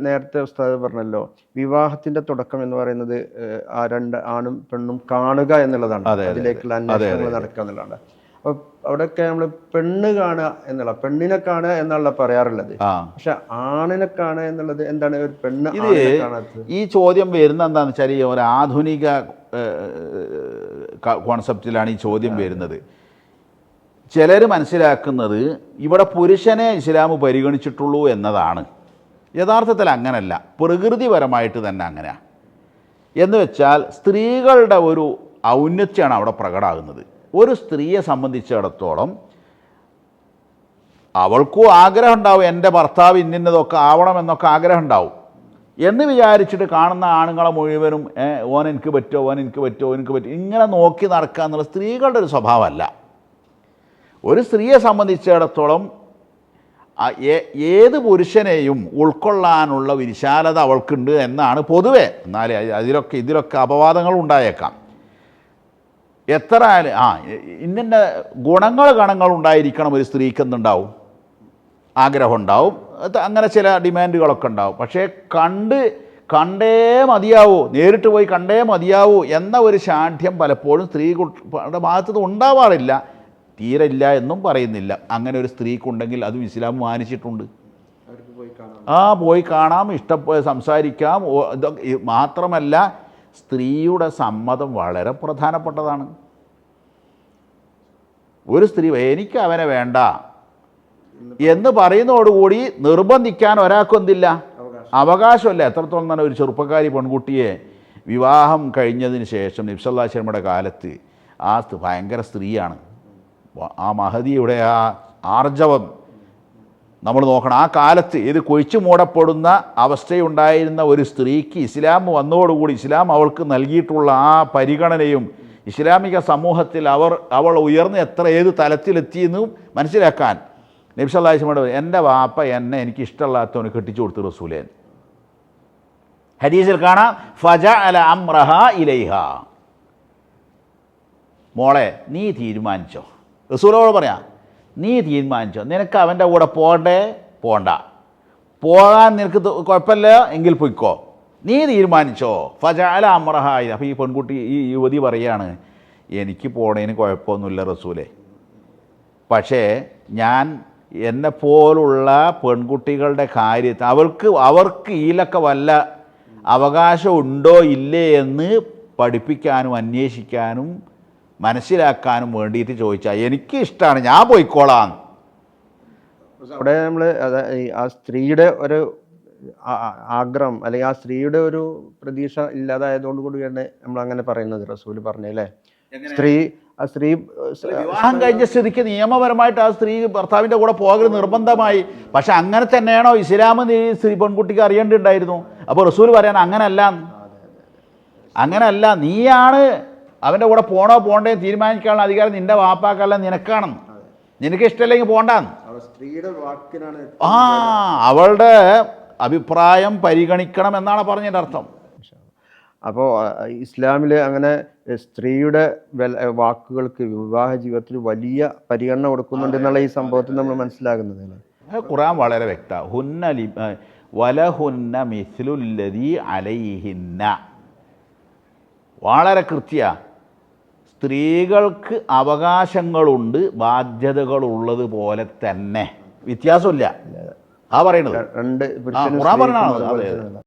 നേരത്തെ ഉസ്താദ് പറഞ്ഞല്ലോ, വിവാഹത്തിന്റെ തുടക്കം എന്ന് പറയുന്നത് ആ രണ്ട് ആണും പെണ്ണും കാണുക എന്നുള്ളതാണ്. അതിലേക്കുള്ള അന്വേഷണങ്ങൾ നടക്കുക എന്നുള്ളതാണ്. അപ്പൊ അവിടെയൊക്കെ നമ്മൾ പെണ്ണ് കാണുക എന്നുള്ള, പെണ്ണിനെ കാണുക എന്നുള്ള പറയാറുള്ളത്. പക്ഷെ ആണിനെ കാണുക എന്നുള്ളത് എന്താണ്? ഒരു പെണ്ണ് കാണാത്തത്. ഈ ചോദ്യം വരുന്ന എന്താണെന്ന് വെച്ചാൽ ഒരു ആധുനിക കോൺസെപ്റ്റിലാണ് ഈ ചോദ്യം വരുന്നത്. ചിലർ മനസ്സിലാക്കുന്നത് ഇവിടെ പുരുഷനെ ഇസ്ലാം പരിഗണിച്ചിട്ടുള്ളൂ എന്നതാണ്. യഥാർത്ഥത്തിൽ അങ്ങനല്ല, പ്രകൃതിപരമായിട്ട് തന്നെ അങ്ങനെയാണ്. എന്ന് വെച്ചാൽ സ്ത്രീകളുടെ ഒരു ഔന്നത്യമാണ് അവിടെ പ്രകടമാകുന്നത്. ഒരു സ്ത്രീയെ സംബന്ധിച്ചിടത്തോളം അവൾക്കും ആഗ്രഹം ഉണ്ടാവും, എൻ്റെ ഭർത്താവ് ഇന്നതൊക്കെ ആവണമെന്നൊക്കെ ആഗ്രഹം ഉണ്ടാവും എന്ന് വിചാരിച്ചിട്ട് കാണുന്ന ആണുങ്ങളെ മുഴുവനും ഓൻ എനിക്ക് പറ്റുമോ, ഓൻ എനിക്ക് പറ്റുമോ, എനിക്ക് പറ്റുമോ ഇങ്ങനെ നോക്കി നടക്കുക എന്നുള്ള സ്ത്രീകളുടെ ഒരു സ്വഭാവമല്ല. ഒരു സ്ത്രീയെ സംബന്ധിച്ചിടത്തോളം ഏത് പുരുഷനെയും ഉൾക്കൊള്ളാനുള്ള വിശാലത അവൾക്കുണ്ട് എന്നാണ് പൊതുവെ. എന്നാലേ ഇതിലൊക്കെ അപവാദങ്ങൾ ഉണ്ടായേക്കാം. എത്ര ഇന്ന ഗുണങ്ങൾ ഉണ്ടായിരിക്കണം ഒരു സ്ത്രീക്ക് എന്നുണ്ടാവും, ആഗ്രഹം ഉണ്ടാവും, അങ്ങനെ ചില ഡിമാൻഡുകളൊക്കെ ഉണ്ടാവും. പക്ഷേ കണ്ടേ മതിയാവൂ, നേരിട്ട് പോയി കണ്ടേ മതിയാവൂ എന്ന ഒരു ശാഠ്യം പലപ്പോഴും സ്ത്രീകളുടെ ഭാഗത്തുനിന്ന് ഉണ്ടാവാറില്ല. തീരെ ഇല്ല എന്നും പറയുന്നില്ല. അങ്ങനെ ഒരു സ്ത്രീക്കുണ്ടെങ്കിൽ അതും ഇസ്ലാം മാനിച്ചിട്ടുണ്ട്. പോയി കാണാം, സംസാരിക്കാം. മാത്രമല്ല സ്ത്രീയുടെ സമ്മതം വളരെ പ്രധാനപ്പെട്ടതാണ്. ഒരു സ്ത്രീ എനിക്ക് അവനെ വേണ്ട എന്ന് പറയുന്നതോടുകൂടി നിർബന്ധിക്കാൻ ഒരാൾക്കൊന്നില്ല, അവകാശമല്ല. എത്രത്തോളം തന്നെ ഒരു ചെറുപ്പക്കാരി പെൺകുട്ടിയെ വിവാഹം കഴിഞ്ഞതിന് ശേഷം നബി സല്ലല്ലാഹു അലൈഹി വസല്ലമയുടെ കാലത്ത് ഭയങ്കര സ്ത്രീയാണ്. ആ മഹദിയുടെ ആ ആർജവം നമ്മൾ നോക്കണം. ആ കാലത്ത് ഇത് കൊഴിച്ചു മൂടപ്പെടുന്ന അവസ്ഥയുണ്ടായിരുന്ന ഒരു സ്ത്രീക്ക് ഇസ്ലാം വന്നതോടുകൂടി ഇസ്ലാം അവൾക്ക് നൽകിയിട്ടുള്ള ആ പരിഗണനയും ഇസ്ലാമിക സമൂഹത്തിൽ അവൾ ഉയർന്ന് ഏത് തലത്തിലെത്തിയെന്നും മനസ്സിലാക്കാൻ നബി സല്ലല്ലാഹു അലൈഹി വസല്ലം എൻ്റെ വാപ്പ എനിക്ക് ഇഷ്ടമല്ലാത്തവന് കെട്ടിച്ചു കൊടുത്തു റസൂലേൻ. ഹദീസിൽ കാണാം, ഫജഅല അംറഹ ഇലൈഹ, മോളെ നീ തീരുമാനിച്ചോ. റസൂലോട് പറയാം, നീ തീരുമാനിച്ചോ, നിനക്ക് അവൻ്റെ കൂടെ പോകണ്ട, പോകാൻ നിനക്ക് കുഴപ്പമില്ല എങ്കിൽ പൊയ്ക്കോ, നീ തീരുമാനിച്ചോ. ഫജഅല അംറഹ. അപ്പോൾ ഈ പെൺകുട്ടി, ഈ യുവതി പറയാണ്, എനിക്ക് പോണേന് കുഴപ്പമൊന്നുമില്ല റസൂലേ, പക്ഷേ എന്നെപ്പോലുള്ള പെൺകുട്ടികളുടെ കാര്യത്തിൽ അവർക്ക് ഇതിലൊക്കെ വല്ല അവകാശം ഉണ്ടോ ഇല്ലേ എന്ന് പഠിപ്പിക്കാനും അന്വേഷിക്കാനും മനസ്സിലാക്കാനും വേണ്ടിയിട്ട് ചോദിച്ചാൽ എനിക്ക് ഇഷ്ടമാണ്, ഞാൻ പോയിക്കോളാം. അവിടെ നമ്മൾ ആ സ്ത്രീയുടെ ഒരു ആഗ്രഹം അല്ലെങ്കിൽ ആ സ്ത്രീയുടെ ഒരു പ്രതീക്ഷ ഇല്ലാതായതുകൊണ്ട് കൂടിയാണ് നമ്മൾ അങ്ങനെ പറയുന്നത്. റസൂൽ പറഞ്ഞല്ലേ, സ്ത്രീ വിവാഹം കഴിഞ്ഞ സ്ഥിതിക്ക് നിയമപരമായിട്ട് ആ സ്ത്രീ ഭർത്താവിൻ്റെ കൂടെ പോകൽ നിർബന്ധമായി. പക്ഷെ അങ്ങനെ തന്നെയാണോ ഇസ്ലാം സ്ത്രീ പെൺകുട്ടിക്ക് അറിയേണ്ടിണ്ടായിരുന്നു. അപ്പോൾ റസൂൽ പറയാൻ അങ്ങനല്ല, നീയാണ് അവൻ്റെ കൂടെ പോണോ പോണ്ടേ തീരുമാനിക്കാനുള്ള അധികാരം നിൻ്റെ വാപ്പാക്കല്ല, നിനക്കാണെന്ന്. നിനക്ക് ഇഷ്ടമില്ലെങ്കിൽ പോണ്ടാന്ന്. അവളുടെ അഭിപ്രായം പരിഗണിക്കണം എന്നാണ് പറഞ്ഞതിൻ്റെ അർത്ഥം. അപ്പോൾ ഇസ്ലാമിൽ അങ്ങനെ സ്ത്രീയുടെ വാക്കുകൾക്ക് വിവാഹ ജീവിതത്തിൽ വലിയ പരിഗണന കൊടുക്കുന്നുണ്ട് എന്നുള്ള ഈ സംഭവത്തിൽ നമ്മൾ മനസ്സിലാകുന്നത്. ഖുർആൻ വളരെ വ്യക്തമാണ്. വലഹുന്ന മിസ്ലുല്ലദീ അലൈഹിന്ന, വളരെ കൃത്യ. സ്ത്രീകൾക്ക് അവകാശങ്ങളുണ്ട്, ബാധ്യതകളുള്ളത് പോലെ തന്നെ, വ്യത്യാസമില്ല. പറയണത് ഖുർആൻ പറഞ്ഞാണ്.